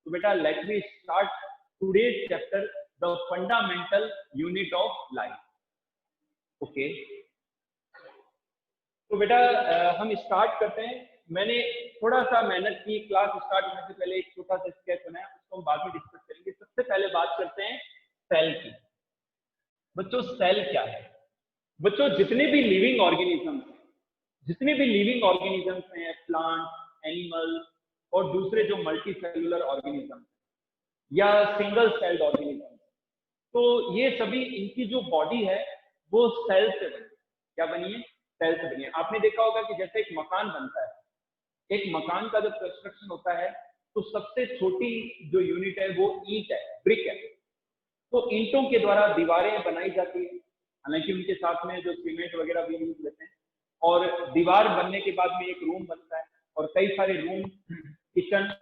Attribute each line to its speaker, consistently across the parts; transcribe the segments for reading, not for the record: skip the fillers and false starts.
Speaker 1: तो बेटा let me start today's chapter the fundamental unit of life. Okay, तो बेटा हम स्टार्ट करते हैं। मैंने थोड़ा सा मेहनत की, क्लास स्टार्ट होने से पहले एक छोटा सा स्केच बनाया, उसको हम बाद में डिस्कस करेंगे। सबसे पहले बात करते हैं सेल की। बच्चों सेल क्या है? बच्चों जितने भी लिविंग ऑर्गेनिजम्स हैं, प्लांट, एनिमल और दूसरे जो मल्टी सेलुलर ऑर्गेनिज्म या सिंगल सेल्ड ऑर्गेनिज्म, तो ये सभी इनकी जो बॉडी है वो सेल से बनी है। क्या बनी है? सेल से बनी है। आपने देखा होगा कि जैसे एक मकान बनता है, एक मकान का जब कंस्ट्रक्शन होता है तो सबसे छोटी जो यूनिट है वो ईंट है, ब्रिक है। तो ईंटों के द्वारा दीवारें बनाई जाती है, हालांकि उनके साथ में जो सीमेंट वगैरह भी यूज लेते हैं। और दीवार बनने के बाद में एक रूम बनता है और कई सारे रूम, किचन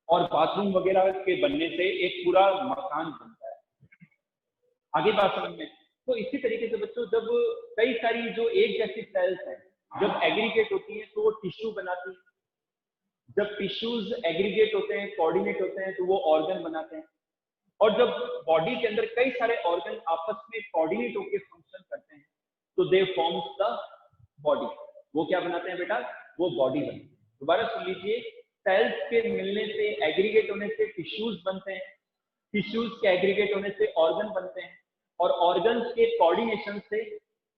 Speaker 1: और बाथरूम वगैरह के बनने से एक पूरा मकान बनता है। आगे बात समझ में? तो इसी तरीके से बच्चों जब कई सारी जो एक जैसी सेल्स हैं जब एग्रीगेट होती हैं तो वो टिश्यू बनाती है। जब टिश्यूज एग्रीगेट होते हैं, कोऑर्डिनेट होते हैं, तो वो ऑर्गन बनाते हैं। और जब बॉडी के अंदर कई सारे ऑर्गन आपस में कोऑर्डिनेट होकर फंक्शन करते हैं तो दे फॉर्म्स द बॉडी। वो क्या बनाते हैं बेटा? वो बॉडी बनती है। दोबारा सुन लीजिए, सेल्स के मिलने से, एग्रीगेट होने से टिश्यूज बनते हैं, टिश्यूज के एग्रीगेट होने से ऑर्गन बनते हैं और ऑर्गन्स के कोऑर्डिनेशन से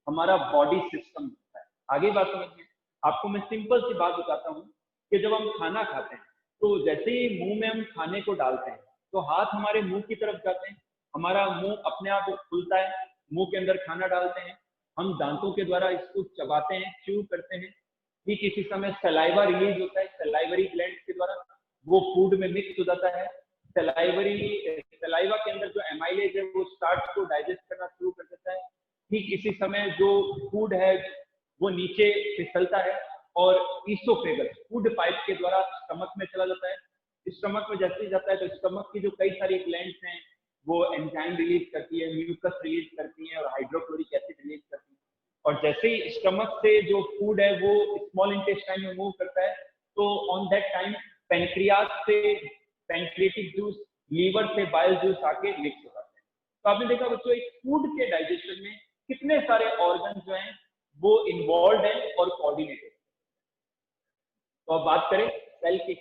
Speaker 1: हमारा बॉडी सिस्टम बनता है। आगे बात समझिए, आपको मैं सिंपल सी बात बताता हूँ कि जब हम खाना खाते हैं तो जैसे ही मुंह में हम खाने को डालते हैं तो हाथ हमारे मुंह की तरफ जाते हैं, हमारा मुंह अपने आप खुलता है, मुंह के अंदर खाना डालते हैं, हम दांतों के द्वारा इसको चबाते हैं, च्यू करते हैं। ठीक इसी समय सलाइवा रिलीज होता है, सलाइवरी ग्लैंड के द्वारा वो फूड में मिक्स हो जाता है। सलाइवा के अंदर जो एमाइलेज है वो स्टार्च को डाइजेस्ट करना शुरू कर देता है। ठीक इसी समय जो फूड है वो नीचे फिसलता है और ईसोफेगस फूड पाइप के द्वारा स्टमक में चला जाता है। स्टमक में जैसे ही जाता है तो स्टमक की जो कई सारी ग्लैंड्स हैं वो एंजाइम रिलीज करती है, म्यूकस रिलीज करती है और हाइड्रोक्लोरिक एसिड रिलीज करती है। और जैसे ही स्टमक से जो फूड है वो स्मॉल इंटेस्टाइन में मूव करता है तो ऑन दैट टाइम पेनक्रियाज से पेनक्रिएटिक जूस, लीवर से बाइल जूस आके मिक्स हो जाते हैं। तो आपने देखा बच्चों एक फूड के डाइजेशन में कितने सारे ऑर्गन जो हैं वो इन्वॉल्व हैं और कोऑर्डिनेटेड। तो अब बात करें सेल की।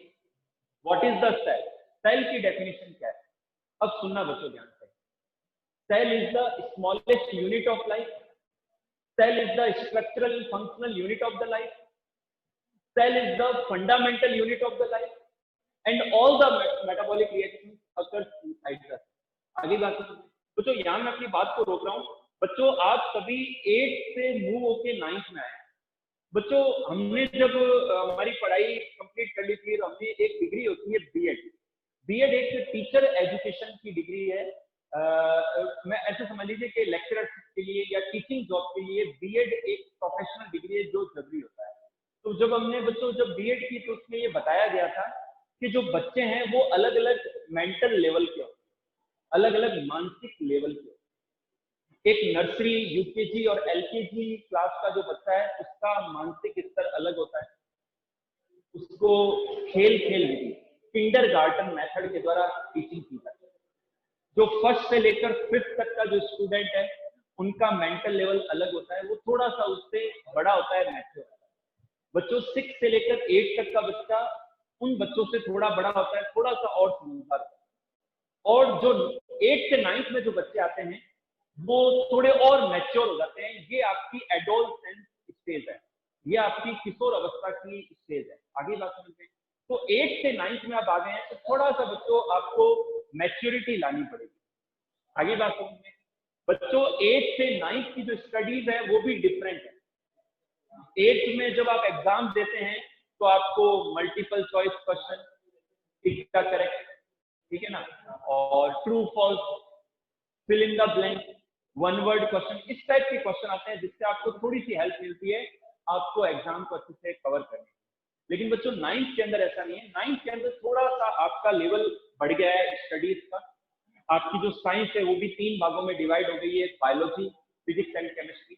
Speaker 1: What is the cell? Cell की डेफिनेशन क्या है? अब सुनना बच्चों ध्यान से। Cell is the smallest unit of life, cell is the structural functional unit of the life, cell is the fundamental unit of the life and all the metabolic reactions occurs inside the cell. आगे बात बच्चों, यहां मैं अपनी बात को रोक रहा हूं। बच्चों आप सभी 8 से मूव होके 9th में आए। बच्चों हमने जब हमारी पढ़ाई कंप्लीट कर ली थी तो हमने एक डिग्री होती है बीएड। बीएड एक टीचर एजुकेशन की डिग्री है। मैं ऐसे समझ लीजिए कि लेक्चरर के लिए या टीचिंग जॉब के लिए बीएड एक प्रोफेशनल डिग्री है जो जरूरी होता है। तो जब हमने बच्चों जब बीएड की तो उसमें ये बताया गया था कि जो बच्चे हैं वो अलग अलग मेंटल लेवल के होते हैं, अलग अलग मानसिक लेवल के। एक नर्सरी, यूकेजी और एलकेजी क्लास का जो बच्चा है उसका मानसिक स्तर अलग होता है। उसको खेल विधि, किंडरगार्टन मेथड के द्वारा टीचिंग की जाती है। जो फर्स्ट से लेकर 5th तक का जो स्टूडेंट है उनका मेंटल लेवल अलग होता है, वो थोड़ा सा उससे बड़ा होता है, मैच्योर होता है। बच्चों 6 से लेकर 8 तक का बच्चा उन बच्चों से थोड़ा बड़ा होता है, थोड़ा सा और समझदार होता है। और जो 8 से 9th में जो बच्चे आते हैं वो थोड़े और मैच्योर हो जाते हैं। ये आपकी एडोलसेंस स्टेज है, ये आपकी किशोर अवस्था की स्टेज है। आगे बात समझते हैं। तो 8 से 9th में आप आ गए हैं तो थोड़ा सा बच्चों आपको मैच्योरिटी लानी पड़ेगी। आगे बात समझते हैं। बच्चों 8 से 9th की जो स्टडीज है वो भी डिफरेंट है। 8th में जब आप एग्जाम देते हैं तो आपको मल्टीपल चॉइस क्वेश्चन, टिक का करेक्ट, ठीक है ना, और true false, fill in the blank, one word question, इस टाइप के क्वेश्चन आते हैं जिससे आपको थोड़ी सी हेल्प मिलती है आपको एग्जाम को अच्छे से कवर करने। लेकिन बच्चों 9th के अंदर ऐसा नहीं है। 9th के अंदर थोड़ा सा आपका लेवल बढ़ गया है स्टडीज का। आपकी जो साइंस है वो भी 3 भागों में डिवाइड हो गई है, बायोलॉजी, फिजिक्स एंड केमिस्ट्री।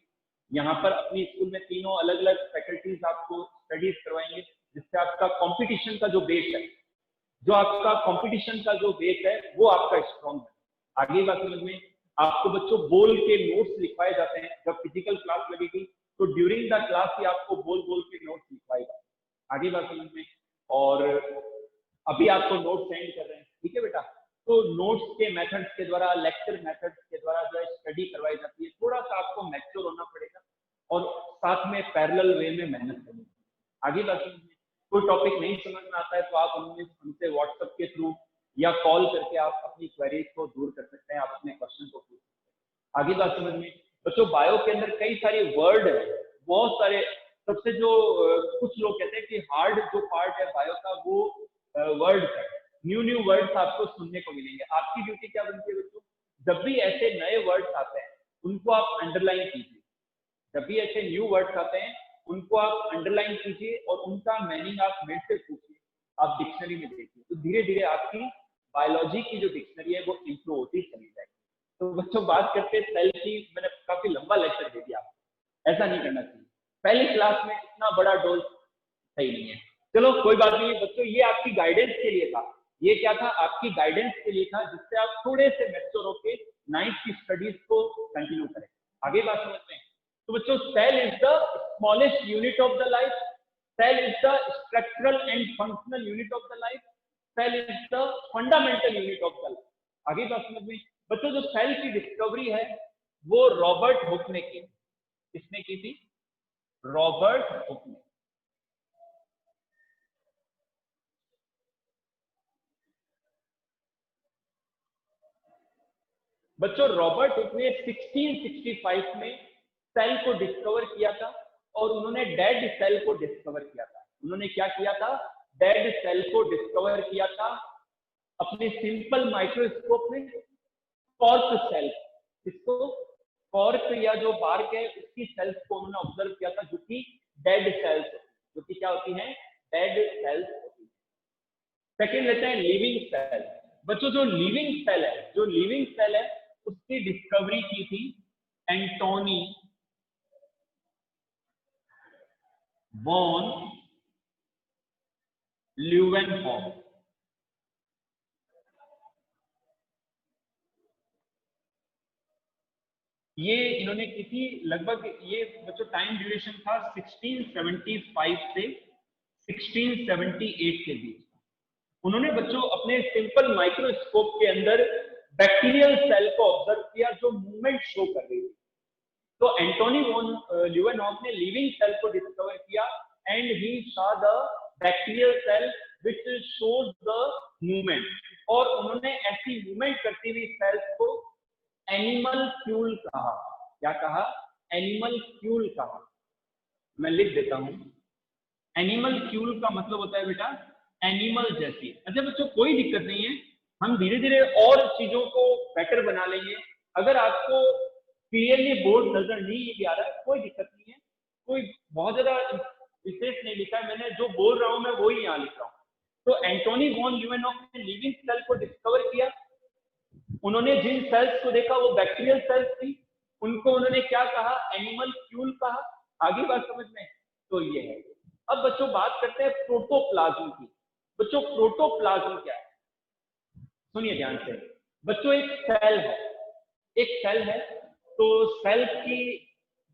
Speaker 1: यहाँ पर अपनी स्कूल में तीनों अलग अलग फैकल्टीज आपको स्टडीज करवाएंगे जिससे आपका कंपटीशन का जो बेस है, जो आपका कंपटीशन का जो बेस है वो आपका स्ट्रॉन्ग है। आगे बात समझ में? आपको बच्चों बोल के नोट्स लिखवाए जाते हैं। जब फिजिकल क्लास लगेगी तो ड्यूरिंग द क्लास ही आपको बोल बोल के नोट्स लिखवाएगा। आगे बात समझ में? और अभी आपको नोट सेंड कर रहे हैं, ठीक है बेटा? तो नोट्स के मेथड्स के द्वारा, लेक्चर मेथड्स के द्वारा जो है स्टडी करवाई जाती है। थोड़ा सा आपको मैच्योर होना पड़ेगा और साथ में पैरेलल वे में मेहनत करनी है। आगे बात समझ में? कोई टॉपिक नहीं समझ में आता है तो आप हमसे व्हाट्सएप के थ्रू या कॉल करके आप अपनी क्वेरीज को दूर कर सकते हैं, आप अपने क्वेश्चन को पूछ सकते हैं। आगे बात समझ में? बच्चों बायो के अंदर कई सारे वर्ड है, बहुत सारे। सबसे जो कुछ लोग कहते हैं कि हार्ड जो पार्ट है बायो का वो वर्ड्स है। न्यू वर्ड्स आपको सुनने को मिलेंगे। आपकी ड्यूटी क्या बनती है बच्चों? जब भी ऐसे नए वर्ड्स आते हैं उनको आप अंडरलाइन कीजिए। जब भी ऐसे न्यू वर्ड्स आते हैं उनको आप अंडरलाइन कीजिए और उनका मीनिंग आप मेरे से पूछिए, आप डिक्शनरी में देखिए। तो धीरे धीरे आपकी बायोलॉजी की जो डिक्शनरी है वो इंप्रूव होती चली जाएगी। तो बच्चों बात करते हैं सेल की। मैंने काफी लंबा लेक्चर दे दिया आपको, ऐसा नहीं करना चाहिए। पहली क्लास में इतना बड़ा डोज सही नहीं है। चलो कोई बात नहीं बच्चों, ये आपकी गाइडेंस के लिए था। ये क्या था? आपकी गाइडेंस के लिए था, जिससे आप थोड़े से मैच्योर होके 9th की स्टडीज को कंटिन्यू करें। आगे बात समझते हैं। तो बच्चों cell is the smallest unit of the life, cell is the structural and functional unit of the life, cell is the fundamental unit of the life. आगे बात समझ में? बच्चों जो सेल की डिस्कवरी है वो रॉबर्ट हुक ने की। किसने की थी? रॉबर्ट हुक ने। बच्चों रॉबर्ट हुक ने 1665 में सेल को डिस्कवर किया था और उन्होंने डेड सेल को डिस्कवर किया था। उन्होंने क्या किया था? डेड सेल को डिस्कवर किया था अपने सिंपल माइक्रोस्कोप में। कॉर्क सेल, इसको कॉर्क या जो बार्क है उसकी सेल्स को उन्होंने ऑब्जर्व किया था, जो कि डेड सेल्स, जो कि क्या होती हैं? डेड सेल्स होती है। सेकेंड लेते हैं लिविंग सेल। बच्चों जो लिविंग सेल है, जो लिविंग सेल है उसकी डिस्कवरी की थी एंटोनी वॉन ल्यूवेनहॉफ। ये इन्होंने की थी लगभग, ये बच्चों टाइम ड्यूरेशन था 1675 से 1678 के बीच। उन्होंने बच्चों अपने सिंपल माइक्रोस्कोप के अंदर बैक्टीरियल सेल को ऑब्जर्व किया जो मूवमेंट शो कर रही थी। तो एंटोनी वॉन ल्यूवेनहॉफ ने लिविंग सेल को डिस्कवर किया and he saw the bacterial cell which shows the movement. और उन्होंने ऐसी मूवमेंट करती हुई सेल्स को एनिमल क्यूल कहा। क्या कहा? एनिमल क्यूल कहा। मैं लिख देता हूं। एनिमल क्यूल का मतलब होता है बेटा एनिमल जैसी। अच्छा बच्चों कोई दिक्कत नहीं है, हम धीरे धीरे और चीजों को बेटर बना लेंगे। अगर आपको क्लियरली बोर्ड नजर नहीं भी आ रहा है कोई दिक्कत नहीं है, कोई बहुत ज्यादा विशेष नहीं लिखा है। मैंने जो बोल रहा हूं मैं वही यहाँ लिख रहा हूँ। तो एंटोनी वॉन ल्यूवेनहॉफ ने लिविंग सेल को डिस्कवर किया। उन्होंने जिन सेल्स को देखा वो बैक्टीरियल सेल्स थी, उनको उन्होंने क्या कहा? एनिमल क्यूल कहा। आगे बात समझ में? तो ये है। अब बच्चों बात करते हैं प्रोटोप्लाज्म की। बच्चों प्रोटोप्लाज्म क्या है? सुनिए ध्यान से। बच्चों एक सेल है, एक सेल है। तो सेल की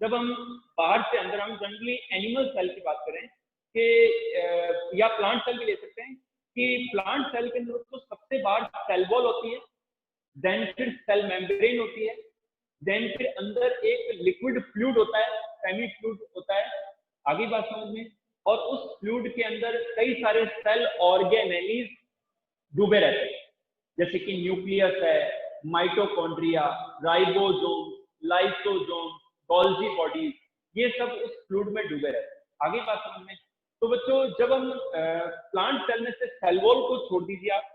Speaker 1: जब हम बाहर से अंदर, हम जनरली एनिमल सेल की बात करें कि या प्लांट सेल भी ले सकते हैं कि प्लांट सेल के अंदर तो सबसे बाहर सेल वॉल होती है, देन फिर सेल मेम्ब्रेन होती है, देन फिर अंदर एक लिक्विड फ्लूइड होता है, सेमी फ्लूइड होता है। आगे बात समझ में? और उस फ्लूइड के अंदर कई सारे सेल ऑर्गेनेलीज डूबे रहते हैं, जैसे कि न्यूक्लियस है, mitochondria, ribosome, lysosome, Golgi bodies, ये सब उस फ्लूइड में डूबे रहते हैं। आगे बात समझ में? तो बच्चों जब हम प्लांट सेल में से सेल वॉल को छोड़ दीजिए आप,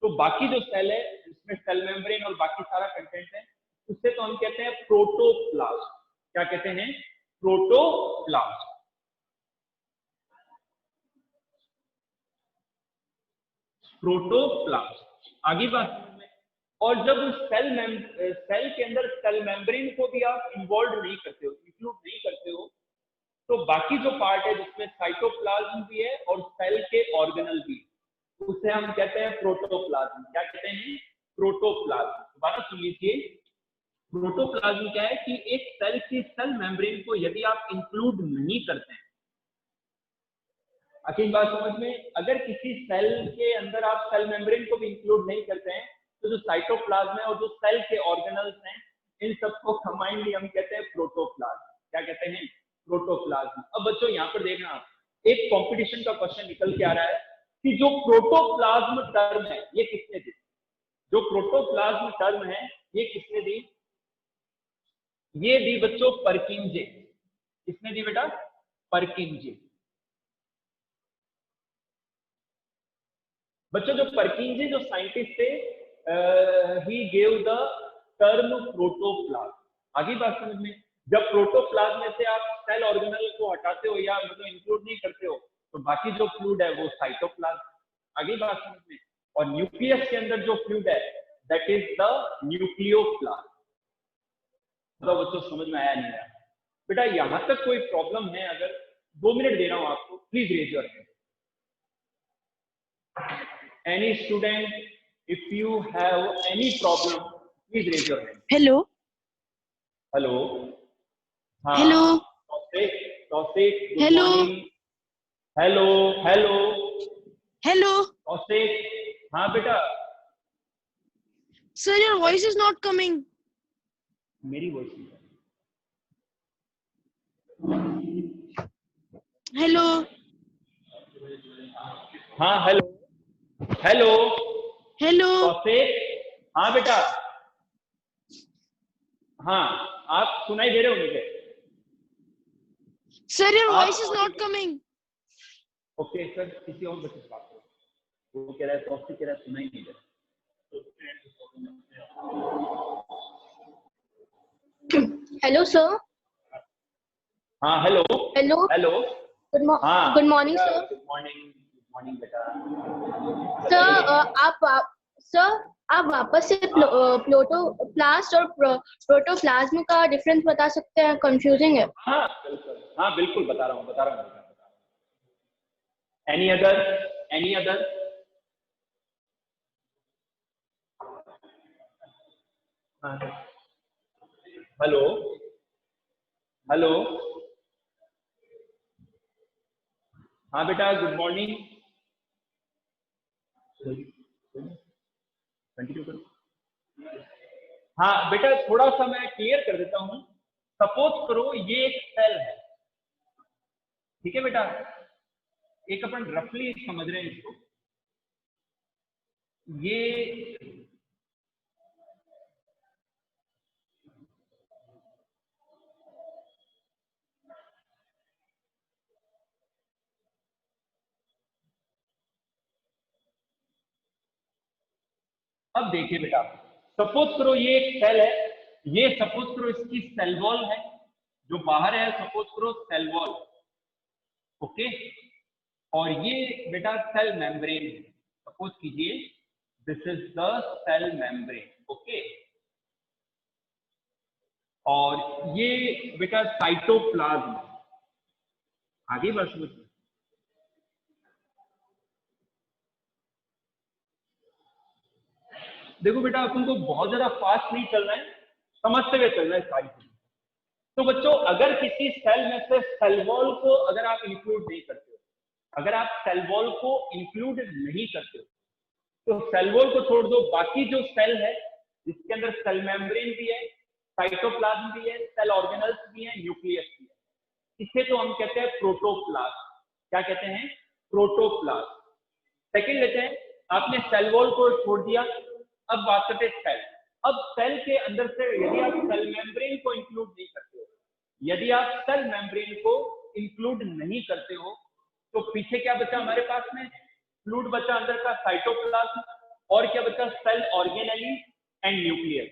Speaker 1: तो बाकी जो सेल है जिसमें सेल मेम्ब्रेन और बाकी सारा कंटेंट है, उससे तो हम कहते हैं प्रोटोप्लास्ट। क्या कहते हैं? प्रोटोप्लास्ट। प्रोटोप्लास्ट। आगे बात में? और जब सेल के अंदर सेल मेम्ब्रेन को भी आप इन्वॉल्व नहीं करते हो, इंक्लूड नहीं करते हो, तो बाकी जो पार्ट है जिसमें साइटोप्लाज्म भी है और सेल के ऑर्गेनल भी, उसे हम कहते हैं प्रोटोप्लाज्म। क्या कहते हैं? प्रोटोप्लाज्म। दोबारा सुन लीजिए, प्रोटोप्लाज्म क्या है कि एक सेल की सेल मेम्ब्रेन को यदि आप इंक्लूड नहीं करते हैं, आखिर बात समझ में, अगर किसी सेल के अंदर आप सेल मेम्ब्रेन को भी इंक्लूड नहीं करते हैं, तो जो साइटोप्लाज्म है और जो सेल के ऑर्गेनल्स हैं, इन सबको कंबाइंडली हम कहते हैं प्रोटोप्लाज्म। क्या कहते हैं? प्रोटोप्लाज्म। अब बच्चों यहाँ पर देखना, एक कंपटीशन का क्वेश्चन निकल के आ रहा है कि जो प्रोटोप्लाज्म टर्म है ये किसने दी? जो प्रोटोप्लाज्म टर्म है ये किसने दी? ये दी बच्चों परकिंजे। किसने दी बेटा? परकिंजे। बच्चों जो परकिंजे जो साइंटिस्ट थे, he gave the term protoplasm. आगे बात समझ में, जब प्रोटोप्लाज्म में से आप सेल ऑर्गेनल को हटाते हो या मतलब इंक्लूड नहीं करते हो, तो बाकी जो फ्लूइड है वो साइटोप्लाज्म। आगे बात समझ में, और न्यूक्लियस के अंदर जो फ्लूइड है दैट इज द न्यूक्लियोप्लाज्म। मतलब बच्चों समझ में आया नहीं आया? बेटा यहां तक कोई प्रॉब्लम है? अगर 2 मिनट दे रहा हूं आपको, please raise your hand. Any student, if you have any problem, please raise your hand.
Speaker 2: Hello.
Speaker 1: Hello. हाँ.
Speaker 2: Hello.
Speaker 1: Taufiq, good
Speaker 2: Hello.
Speaker 1: morning. Hello. Hello.
Speaker 2: Hello.
Speaker 1: Taufiq, हाँ बेटा.
Speaker 2: Sir, your voice is not coming.
Speaker 1: मेरी voice नहीं है.
Speaker 2: Hello.
Speaker 1: हाँ hello. Hello.
Speaker 2: Hello.
Speaker 1: तौफीक, हाँ बेटा. हाँ, आप सुनाई दे रहे हो मुझे?
Speaker 2: Sir, your voice is not coming.
Speaker 1: Okay sir, किसी और बच्चे से बात करो. वो कह रहा है तौफीक कह रहा है सुनाई नहीं दे रहा.
Speaker 3: Hello sir.
Speaker 1: हाँ hello.
Speaker 3: Hello.
Speaker 1: Hello.
Speaker 3: Good morning sir.
Speaker 1: Good morning बेटा.
Speaker 3: सर आप वापस से प्रोटोप्लास्ट और प्रोटोप्लाज्म का डिफरेंस बता सकते हैं? कंफ्यूजिंग है.
Speaker 1: हाँ बिल्कुल बता रहा हूँ. Any other? हेलो. हाँ बेटा, गुड मॉर्निंग. कंटिन्यू करो. हाँ बेटा, थोड़ा सा मैं क्लियर कर देता हूँ. सपोज करो ये एक सेल है, ठीक है बेटा. एक अपन रफली समझ रहे हैं इसको. ये अब देखिए बेटा, सपोज करो ये एक सेल है. ये सपोज करो इसकी सेल वॉल है, जो बाहर है सपोज करो सेल वॉल. ओके. और ये बेटा सेल मेम्ब्रेन है. सपोज कीजिए this is the cell membrane. Okay. और ये बेटा साइटोप्लाज्म. आगे बढ़ समझ. देखो बेटा, अपन को बहुत ज्यादा फास्ट नहीं चलना है, समझते हुए चलना है सारी चीजें. तो बच्चों, अगर किसी सेल में से सेल वॉल को अगर आप इंक्लूड नहीं करते हो, अगर आप सेल वॉल को इंक्लूड नहीं करते हो, तो सेल वॉल को छोड़ दो, बाकी जो सेल है जिसके अंदर सेल मेम्ब्रेन भी है, साइटोप्लाज्म भी है, सेल ऑर्गेनल्स भी है, न्यूक्लियस भी है, इसे तो हम कहते हैं प्रोटोप्लाज्म. क्या कहते हैं? प्रोटोप्लाज्म. सेकंड लेते हैं, आपने सेल वॉल को छोड़ दिया. अब बात करते हैं सेल. अब सेल के अंदर से यदि आप सेल मेम्ब्रेन को इंक्लूड नहीं करते हो, यदि आप सेल मेम्ब्रेन को इंक्लूड नहीं करते हो, तो पीछे क्या बचा हमारे पास में? फ्लूइड बचा अंदर का, साइटोप्लाज्म. और क्या बचा? Cell organelle and nucleus.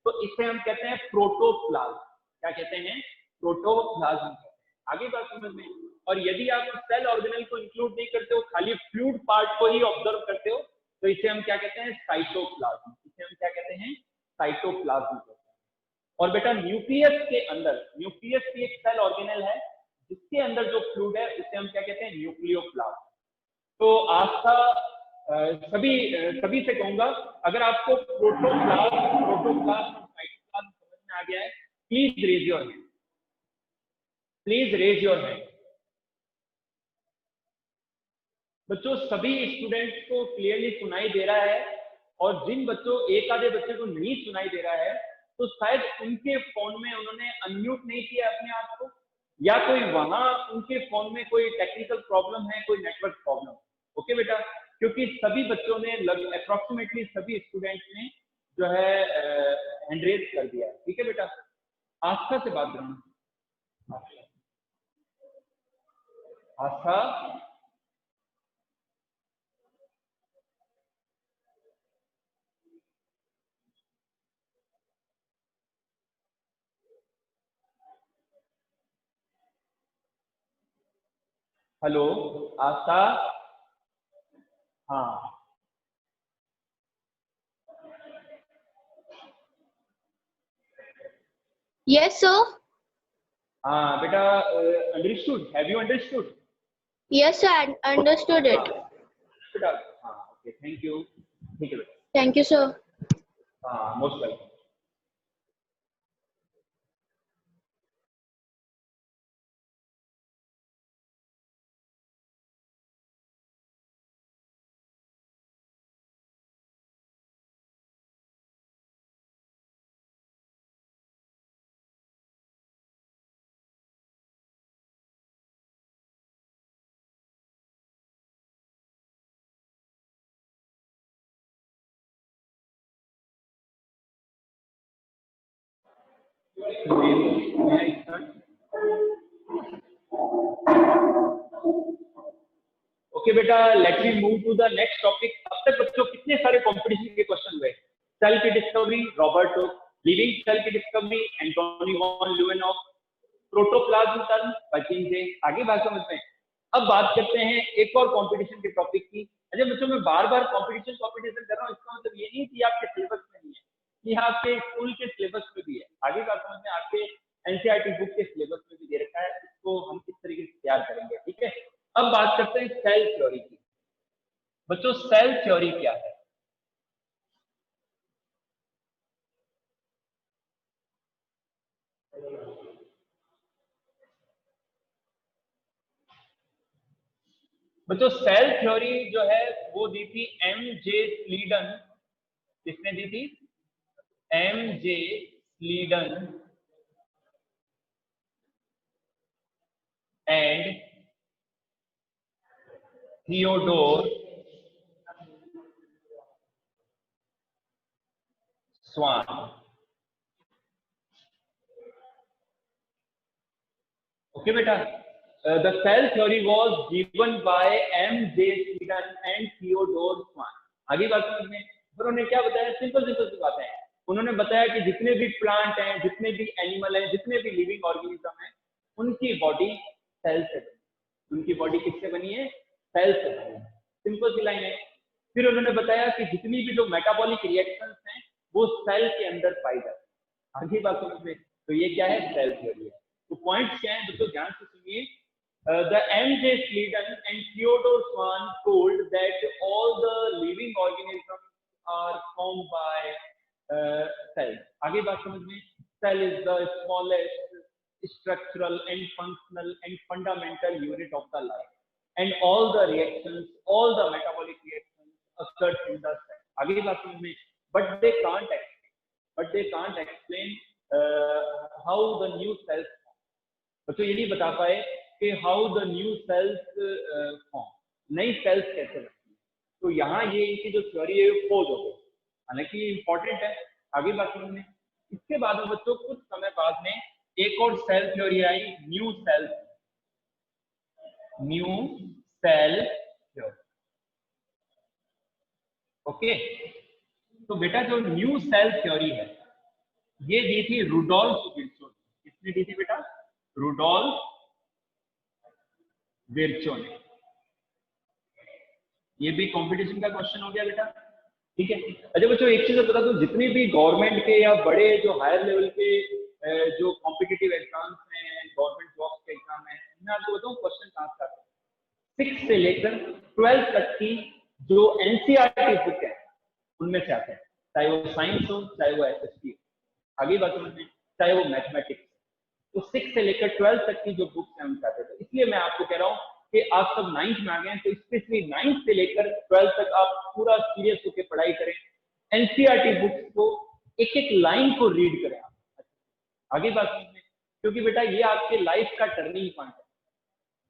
Speaker 1: तो इसे हम कहते हैं प्रोटोप्लाज्म. क्या कहते हैं? प्रोटोप्लाज्म. आगे बात समझ में. और यदि आप सेल ऑर्गेनल को इंक्लूड नहीं करते हो, खाली फ्लूइड पार्ट को ही ऑब्जर्व करते हो, तो इसे हम क्या कहते हैं? साइटोप्लाज्म. इसे हम क्या कहते हैं? साइटोप्लाज्म कहते हैं. और बेटा न्यूक्लियस के अंदर, न्यूक्लियस भी एक सेल ऑर्गेनल है, जिसके अंदर जो फ्लूइड है उसे हम क्या कहते हैं? न्यूक्लियोप्लाज्म. तो आज का सभी से कहूंगा, अगर आपको प्रोटोप्लाज्म और साइटोप्लाज्म समझ में आ गया है, please raise your hand, please raise your hand. बच्चों सभी स्टूडेंट्स को क्लियरली सुनाई दे रहा है, और जिन बच्चों, एक आधे बच्चे को नहीं सुनाई दे रहा है, तो शायद उनके फोन में उन्होंने अनम्यूट नहीं किया अपने आप को, या कोई वहां उनके फोन में कोई टेक्निकल प्रॉब्लम है, कोई नेटवर्क प्रॉब्लम। ओके बेटा, क्योंकि सभी बच्चों ने अप्रोक्सीमेटली सभी स्टूडेंट्स ने जो है हैंड रेज कर दिया है। ठीक है बेटा, आस्था से बात करना। आस्था, हेलो आस्था, हाँ
Speaker 3: Yes, sir.
Speaker 1: हाँ बेटा, understood, have you understood?
Speaker 3: Yes, sir. I understood it.
Speaker 1: बेटा हाँ, ओके, थैंक यू। ठीक है बेटा,
Speaker 3: Thank you, sir.
Speaker 1: हाँ, मोस्ट वेलकम। ओके बेटा, let me move to the next topic. अब तक बच्चों कितने सारे कंपटीशन के क्वेश्चन हुए? सेल की discovery Robert Hooke, living cell की discovery Antonie van Leeuwenhoek, protoplasm term Purkinje. आगे बात समझ में। अब बात करते हैं एक और कंपटीशन के टॉपिक की। अच्छा बच्चों, मैं बार बार कंपटीशन कर रहा हूँ, इसका मतलब ये नहीं कि आपके सिलेबस में नहीं है, ये आपके स्कूल के सिलेबस में भी है। आगे बात समझ में, आपके एनसीईआरटी बुक के सिलेबस में भी दे रखा है, इसको हम किस तरीके से तैयार करेंगे। ठीक है, अब बात करते हैं सेल थ्योरी की। बच्चों सेल थ्योरी क्या है? बच्चों सेल थ्योरी जो है वो दी थी एम.जे. स्लीडन। किसने दी थी? M J. Schleiden and Theodor Schwann. Okay बेटा, the cell theory was given by M J. Schleiden and Theodor Schwann. आगे बात समझ में। उन्होंने क्या बताया? सिंपल सिंपल सी बातें हैं। उन्होंने बताया कि जितने भी प्लांट हैं, जितने भी एनिमल हैं, जितने भी लिविंग ऑर्गेनिज्म हैं, उनकी बॉडी सेल से बनी। उनकी बॉडी किससे बनी है? सेल से बनी है। सिंपल सी लाइन है। फिर उन्होंने बताया कि जितनी भी जो मेटाबॉलिक रिएक्शंस हैं वो सेल के अंदर पाई जाती है। आगे बात समझ में। तो ये क्या है? सेल थ्योरी है। तो पॉइंट्स क्या है बच्चों, ध्यान से सुनिए। The M.J. Sleeden and Theodore Swan told that all the living organisms are formed by cells. आगे बात समझ में। Cell is the smallest structural and functional and fundamental unit of the life, and all the reactions, all the metabolic reactions occurs in the cell. आगे बात समझ में। But they can't explain how the new cells form. बच्चों ये नहीं बता पाए कि how the new cells form, नई सेल्स कैसे बनती है। तो यहाँ ये इनकी जो थ्योरी है वो पोज हो गई। हालांकि ये इंपॉर्टेंट है। आगे बात समझने। इसके बाद में बच्चों कुछ समय बाद में एक और सेल थ्योरी आई, न्यू सेल थ्योरी। ओके, तो बेटा जो न्यू सेल थ्योरी है ये दी थी रुडोल्फ विर्चो। किसने दी थी बेटा? रुडोल्फ विर्चो ने। ये भी कंपटीशन का क्वेश्चन हो गया बेटा। ठीक है। अच्छा बच्चों एक चीज बता दूं, जितने भी गवर्नमेंट के या बड़े जो हायर लेवल के जो कॉम्पिटिटिव एग्जाम्स हैं, गवर्नमेंट जॉब के एग्जाम है, मैं आपको बताऊं क्वेश्चन कहां से आते हैं। 6 से लेकर 12 तक की जो एनसीईआरटी बुक है उनमें से आते हैं, चाहे वो साइंस हो चाहे वो एसएसटी हो, आगे बात समझ में, चाहे वो मैथमेटिक्स। तो 6 से लेकर 12 तक की जो बुक्स हैं उनसे आते हैं। तो इसलिए मैं आपको कह रहा हूँ कि आप सब 9th में आ गए हैं, तो स्पेशली 9th से लेकर 12 तक आप पूरा सीरियस होकर पढ़ाई करें, एनसीईआरटी बुक्स को एक एक लाइन को रीड करें आप। आगे बात समझ में, क्योंकि बेटा ये आपके लाइफ का टर्निंग पॉइंट है।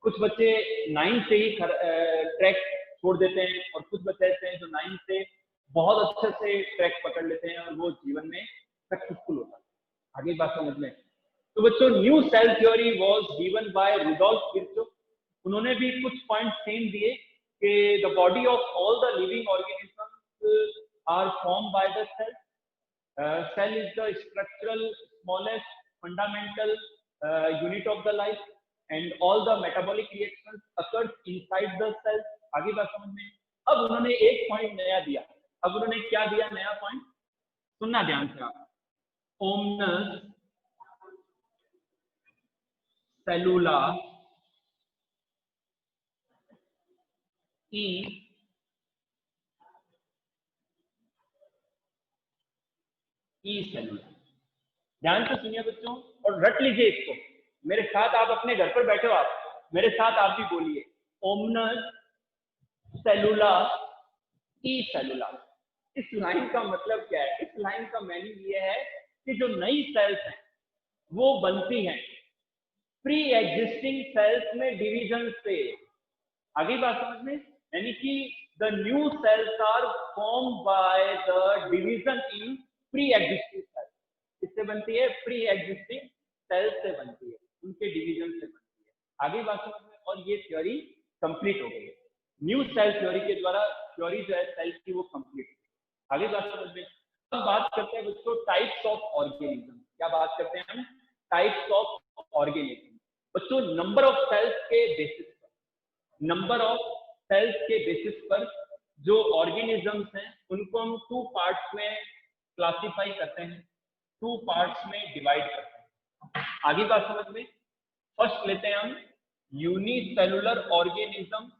Speaker 1: कुछ बच्चे 9th से ही ट्रैक छोड़ देते हैं और कुछ बच्चे ऐसे हैं जो 9th से बहुत अच्छे से ट्रैक पकड़ लेते हैं और वो जीवन में सक्सेसफुल होता है। आगे बात समझ में, तो बच्चों new cell theory was given by Rudolf Virchow. उन्होंने भी कुछ पॉइंट सेम दिए कि the body of all the living organisms are form by the cell. Cell is the structural smallest fundamental unit of the life and all the metabolic reactions occurs inside the cell। आगे बात समझ में। अब उन्होंने एक point नया दिया। अब उन्होंने क्या दिया नया पॉइंट, सुनना ध्यान से आप, ओमनस सेलुला ई सेलुला। ध्यान से सुनिए बच्चों और रट लीजिए इसको, मेरे साथ आप अपने घर पर बैठे हो, आप मेरे साथ आप भी बोलिए, ओमनस सेलुला ई सेलुला। इस लाइन का मतलब क्या है? इस लाइन का मीनिंग ये है कि जो नई सेल्स हैं वो बनती हैं प्री एग्जिस्टिंग सेल्स में डिवीजन से। आगे बात समझ में, यानी कि the new cells are form by the division in pre existing cells. किससे बनती है? प्री एग्जिस्टिंग सेल्स से बनती है, उनके डिवीजन से बनती है। आगे बात समझ में, और ये थ्योरी कंप्लीट हो गई है। न्यू सेल थ्योरी के द्वारा थ्योरी जो है सेल की वो कंप्लीट। आगे बात समझ में। हम बात करते हैं बच्चों टाइप्स ऑफ ऑर्गेनिज्म। क्या बात करते हैं हम? Types of organism. बच्चों नंबर ऑफ सेल्स के बेसिस पर, नंबर ऑफ सेल्स के बेसिस पर जो ऑर्गेनिजम्स हैं उनको हम 2 पार्ट्स में क्लासिफाई करते हैं, 2 पार्ट्स में डिवाइड करते हैं। आगे बात समझ में। फर्स्ट लेते हैं हम यूनिसेलुलर ऑर्गेनिज्म,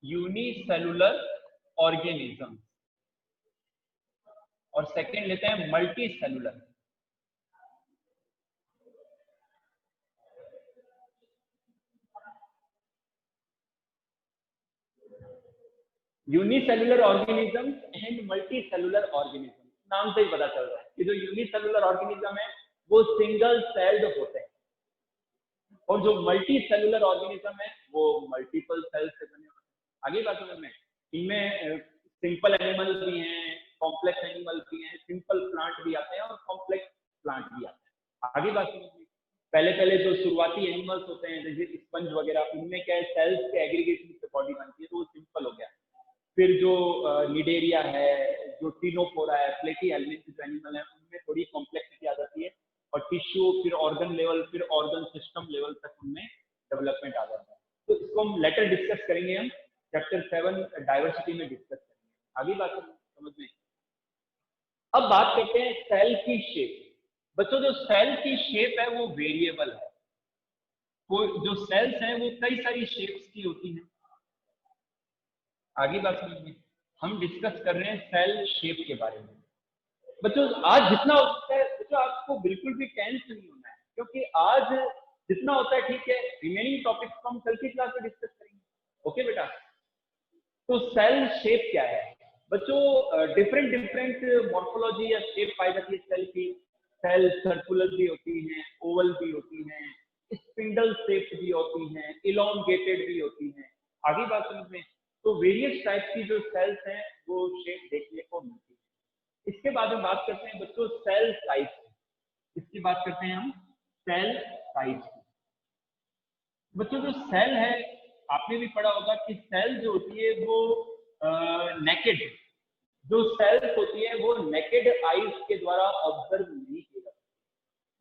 Speaker 1: यूनिसेलुलर ऑर्गेनिज्म, और सेकेंड लेते हैं multi cellular. Unicellular organism and multi cellular organism, नाम से ही पता चल रहा है कि जो यूनिसेलुलर ऑर्गेनिज्म है वो सिंगल सेल्ड होते हैं और जो मल्टी सेलुलर ऑर्गेनिज्म है वो मल्टीपल सेल्स से बने होते हैं। आगे बात समझ में। इनमें सिंपल एनिमल भी हैं, कॉम्प्लेक्स एनिमल भी हैं, सिंपल प्लांट भी आते हैं और कॉम्प्लेक्स प्लांट भी आते हैं। आगे बात समझ में। पहले जो शुरुआती एनिमल्स होते हैं जैसे स्पंज वगैरह, उनमें क्या है सेल्स के एग्रीगेशन से बॉडी बनती है, तो वो सिंपल हो गया। फिर जो निडेरिया है, जो टीनोफोरा है, प्लेटी एलिमेंट जो एनिमल है, उनमें थोड़ी कॉम्प्लेक्सिटी आ जाती है और टिश्यू, फिर ऑर्गन लेवल, फिर ऑर्गन सिस्टम लेवल तक उनमें डेवलपमेंट आ जाता है। तो इसको हम लेटर डिस्कस करेंगे, हम चैप्टर 7 डाइवर्सिटी में डिस्कस करेंगे। आगे बात समझ में। अब बात करते हैं सेल की शेप। बच्चों जो सेल की शेप है वो वेरिएबल है। जो सेल्स हैं वो कई सारी शेप्स की होती हैं। आगे बात समझ में। हम डिस्कस कर रहे हैं सेल शेप के बारे में। बच्चों आज जितना हो सकता है बच्चों आपको बिल्कुल भी टेंस नहीं होना है, क्योंकि आज जितना होता है ठीक है, रिमेनिंग टॉपिक्स को हम कल की क्लास में डिस्कस करेंगे। ओके बेटा। तो सेल शेप क्या है बच्चों? डिफरेंट मॉर्फोलॉजी या शेप पाई जाती है सेल की। सेल सर्कुलर भी होती हैं, ओवल भी होती हैं, स्पिंडल शेप भी होती हैं, इलोंगेटेड भी होती हैं। आगे बात समझ में। तो वेरियस टाइप की जो सेल्स हैं वो शेप देखने को मिलती है। इसके बाद हम बात करते हैं बच्चों सेल साइज की। इसकी बात करते हैं हम सेल साइज की। बच्चों जो सेल है आपने भी पढ़ा होगा कि सेल जो होती है वो नेकेड, जो सेल्स होती है वो नेकेड आईज के द्वारा ऑब्जर्व नहीं की जाती।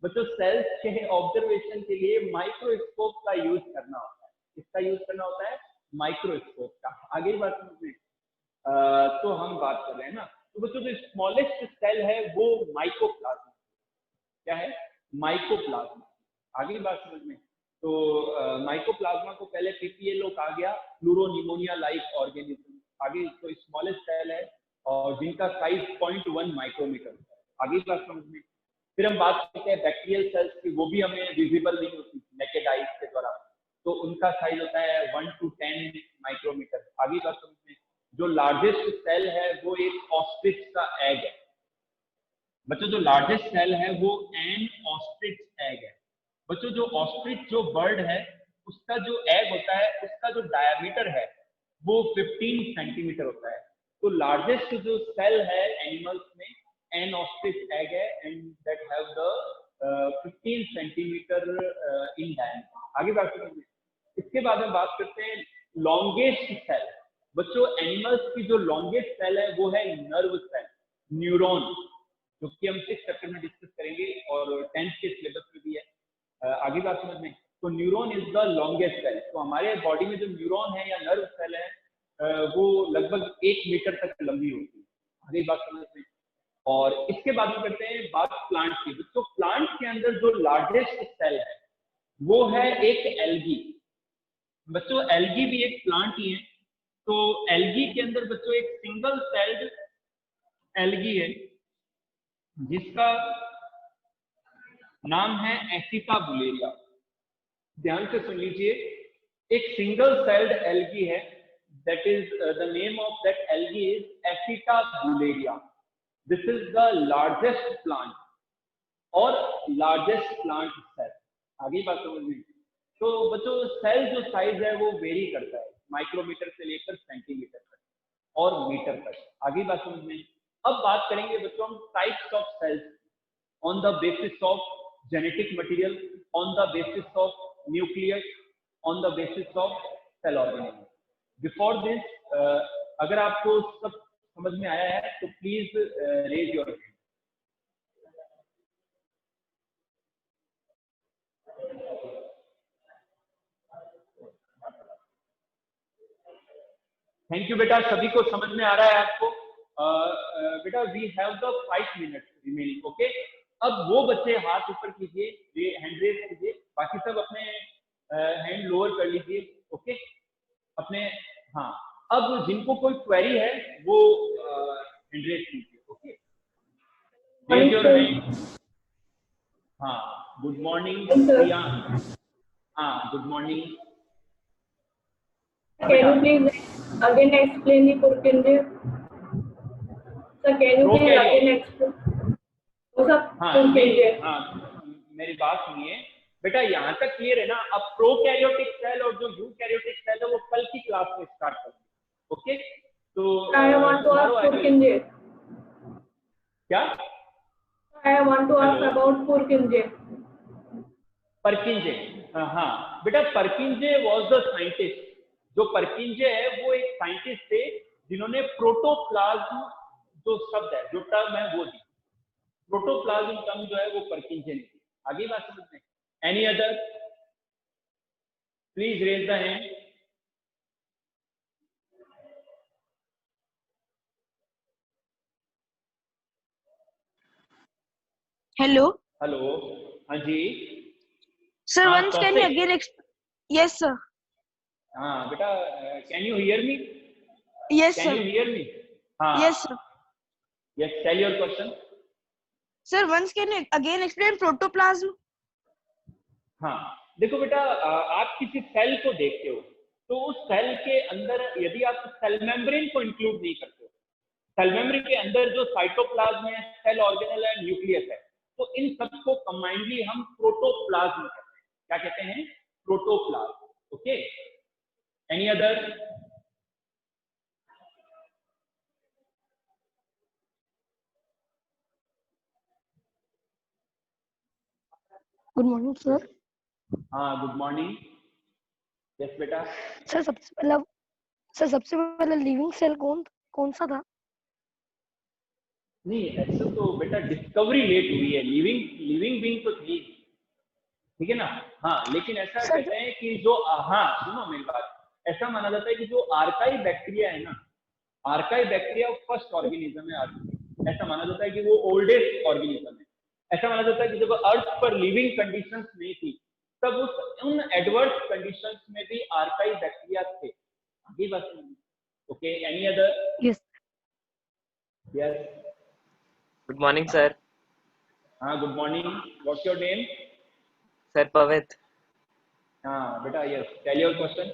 Speaker 1: बच्चों सेल्स के ऑब्जर्वेशन के लिए माइक्रोस्कोप का यूज करना होता है। किसका यूज करना होता है? माइक्रोस्कोप का। आगे बात समझ तो हम बात कर रहे हैं ना। तो बच्चों जो स्मॉलेस्ट सेल है वो माइकोप्लाज्मा। क्या है? माइकोप्लाज्मा। आगे बात समझ में। तो माइकोप्लाज्मा को पहले पीपीएलओ कहा गया, प्लूरोनिमोनिया लाइक ऑर्गेनिज्म। आगे तो स्मॉलेस्ट सेल है और जिनका साइज 0.1 माइक्रोमीटर है। आगे बात समझ में। फिर हम बात करते हैं बैक्टीरियल सेल्स की, वो भी हमें विजिबल नहीं होती नेकेड आइज के द्वारा, तो उनका साइज होता है 1 to 10 माइक्रोमीटर। आगे बात समझ में। जो लार्जेस्ट सेल है वो एक ऑस्ट्रिच का एग है बच्चों। जो लार्जेस्ट सेल है वो एन ऑस्ट्रिच एग है बच्चों। जो ऑस्ट्रिच जो बर्ड है उसका जो एग होता है उसका जो डायमीटर है वो 15 सेंटीमीटर होता है। तो लार्जेस्ट जो सेल है एनिमल्स में एन ऑस्ट्रिच एग है and that have the 15 centimetre in diameter. आगे बात करेंगे। इसके बाद हम बात करते हैं लॉन्गेस्ट सेल बच्चों। एनिमल्स की जो लॉन्गेस्ट सेल है वो है नर्व सेल, न्यूरॉन, जो कि हम 6th चैप्टर में डिस्कस करेंगे और 10th के सिलेबस में भी है। आगे बात समझ में। तो neuron is the longest cell. तो हमारे बॉडी में जो न्यूरॉन है या नर्व सेल है वो लगभग 1 मीटर तक लंबी होती है। आगे बात समझ में। और इसके बाद में करते हैं बात प्लांट की। तो प्लांट के अंदर जो लार्जेस्ट सेल है वो है एक एल्गी बच्चों। एल्गी भी एक प्लांट ही है। तो एल्गी के अंदर बच्चों एक सिंगल सेल्ड एल्गी है जिसका नाम है एसिटा बुलेरिया। ध्यान से सुन लीजिए, एक सिंगल सेल्ड एल्गी है, that is the name of that algae is Acetabularia. This is the largest plant और लार्जेस्ट प्लांट सेल। आगे बात समझ में। तो बच्चों सेल जो साइज है वो वेरी करता है माइक्रोमीटर से लेकर सेंटीमीटर तक और मीटर तक। आगे बात समझ में। अब बात करेंगे बच्चों हम types of cells on the basis of genetic material, on the basis of nucleus, on the basis of cell organism. Before this अगर आपको सब समझ में आया है तो please raise your hand. Thank you बेटा, सभी को समझ में आ रहा है आपको। बेटा we have the 5 minutes remaining. Okay, अब वो बच्चे हाथ ऊपर कीजिए, हैंड रेज कीजिए, बाकी सब अपने हैंड लोअर कर लीजिए। ओके अपने, हाँ अब जिनको कोई क्वेरी है वो हैंड रेज कीजिए। Okay raise your hand. हाँ गुड मॉर्निंग प्रिया। हाँ good morning.
Speaker 4: Can you please again explain the Purkinje? Sir, can you please again explain?
Speaker 1: हाँ मेरी बात सुनिए बेटा, यहाँ तक क्लियर है ना। अब प्रोकैरियोटिक सेल और जो यूकैरियोटिक सेल है वो कल की क्लास में स्टार्ट करेंगे। ओके तो
Speaker 4: I want to ask Purkinje.
Speaker 1: क्या?
Speaker 4: I want to ask about Purkinje.
Speaker 1: परकिंजे, हाँ बेटा परकिंजे वाज द साइंटिस्ट। जो परकिंजे है वो एक साइंटिस्ट थे जिन्होंने प्रोटोप्लाज्म जो शब्द है, जो टर्म है वो दी। प्रोटोप्लाज्म टर्म जो है वो परकिंजे ने दी। आगे बात समझ में। Any other please raise the hand.
Speaker 2: Hello.
Speaker 1: Hello, हाँ जी
Speaker 2: Sir,
Speaker 1: हाँ,
Speaker 2: once can you
Speaker 1: perfect.
Speaker 2: again Yes, sir.
Speaker 1: हाँ बेटा, can you hear me?
Speaker 2: Yes,
Speaker 1: can you
Speaker 2: sir.
Speaker 1: Hear me? हाँ
Speaker 2: Yes, sir.
Speaker 1: Yes, tell your question.
Speaker 2: Sir, once can you again explain protoplasm?
Speaker 1: हाँ देखो बेटा, आप किसी cell को देखते हो तो उस सेल के अंदर यदि आप सेल मेम्ब्रेन को इंक्लूड नहीं करते हो, सेल मेम्ब्रेन के अंदर जो साइटोप्लाज्म है, सेल ऑर्गेनेल है, न्यूक्लियस है, तो इन सबको कंबाइंडली हम प्रोटोप्लाज्म कहते हैं। क्या कहते हैं? Protoplasm. Okay any other?
Speaker 2: Good morning, sir.
Speaker 1: हाँ गुड मॉर्निंग। यस बेटा।
Speaker 2: सर सबसे पहला लिविंग सेल कौन सा था?
Speaker 1: नहीं ऐसा तो बेटा डिस्कवरी लेट हुई है। लिविंग बीइंग तो थी, ठीक है ना। हाँ लेकिन ऐसा कहते हैं कि जो, हाँ सुनो मेरी बात, ऐसा माना जाता है कि जो आर्काई बैक्टीरिया है ना, आर्काई बैक्टीरिया फर्स्ट ऑर्गेनिज्म है अर्थ। ऐसा माना जाता है कि वो ओल्डेस्ट ऑर्गेनिज्म है। ऐसा माना जाता है कि जब अर्थ पर लिविंग कंडीशंस नहीं थी तब उन एडवर्स कंडीशंस में भी आर्काई बैक्टीरिया थे। आगे बात Okay, any other?
Speaker 2: Yes.
Speaker 1: Yes.
Speaker 5: Good morning, sir.
Speaker 1: Good morning. What's your name?
Speaker 5: Sir Pavit.
Speaker 1: Beta, yes. Tell your question.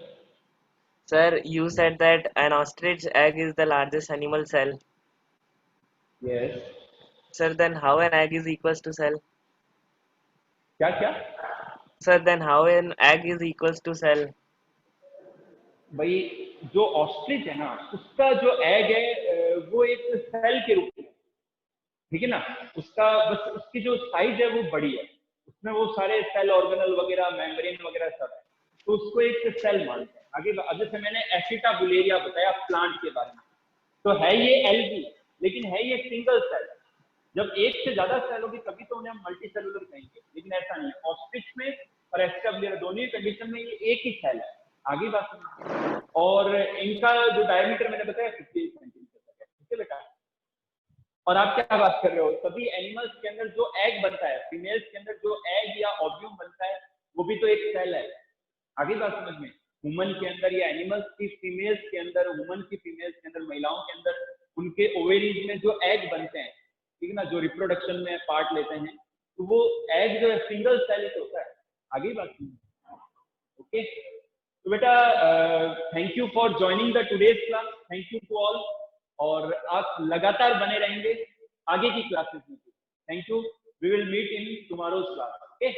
Speaker 5: Sir, you said that an ostrich egg is the largest animal cell.
Speaker 1: Yes.
Speaker 5: Sir, then how an egg is equals to cell?
Speaker 1: क्या?
Speaker 5: Sir, then how an egg is equals to cell?
Speaker 1: भाई जो ostrich है ना, उसका जो egg है वो एक सेल के रूप में, ठीक है ना, उसका बस उसकी जो साइज है वो बड़ी है, उसमें वो सारे सेल ऑर्गेनल वगैरह मेम्ब्रेन वगैरह सब है, तो उसको एक सेल मानते हैं। आगे जैसे मैंने एसिटाबुलेरिया बताया प्लांट के बारे में, तो है ये एल्गी, लेकिन है ये सिंगल सेल। जब एक से ज्यादा सेल होगी तभी तो उन्हें हम मल्टी सेलुलर कहेंगे, लेकिन ऐसा नहीं है। ऑस्ट्रिच में और एसिटाबुलेरिया दोनों कंडीशन में ये एक ही सेल है। आगे बात सुनिए, और इनका जो डायमीटर मैंने बताया 58 सेंटीमीटर तक है, ठीक है बेटा। और आप क्या बात कर रहे हो, सभी एनिमल्स के अंदर जो एग बनता है, फीमेल्स के अंदर जो एग या ओव्यूम बनता है वो भी तो एक सेल है। आगे बात समझ में, ह्यूमन के अंदर या एनिमल्स की फीमेल्स के अंदर, ह्यूमन की फीमेल्स के अंदर, महिलाओं के अंदर उनके ओवेरीज में जो एग बनते हैं, ठीक है ना, जो रिप्रोडक्शन में पार्ट लेते हैं, तो वो एग जो है सिंगल सेल होता है। आगे बात सुनिए, ओके। तो बेटा thank you for joining the today's class, thank you to all, और आप लगातार बने रहेंगे आगे की क्लासेस में। Thank you, we will meet in tomorrow's class, okay.